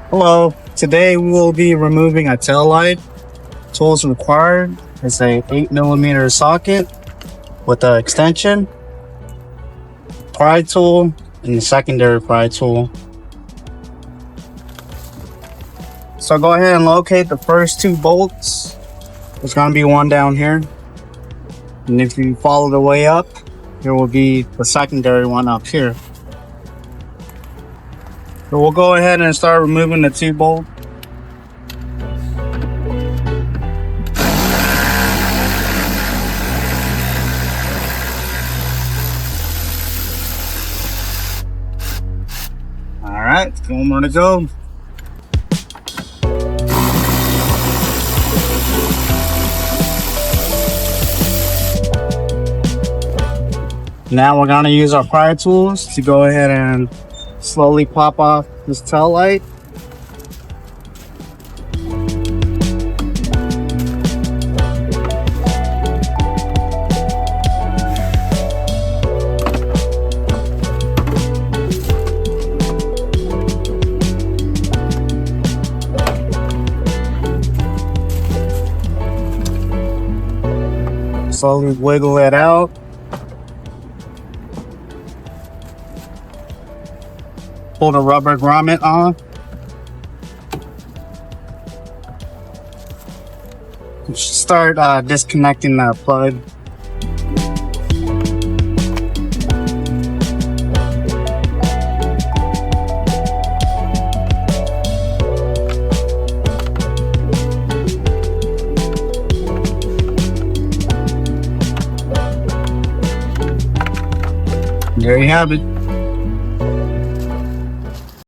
Hello, today we will be removing a tail light. Tools required is a 8mm socket with an extension, pry tool, and the secondary pry tool. So go ahead and locate the first two bolts. There's going to be one down here. And if you follow the way up, there will be the secondary one up here. So we'll go ahead and start removing the two bolts. Alright, one more to go. Now we're going to use our pry tools to go ahead and slowly pop off this tail light. Slowly wiggle it out. Pull the rubber grommet on. Start disconnecting the plug. There you have it.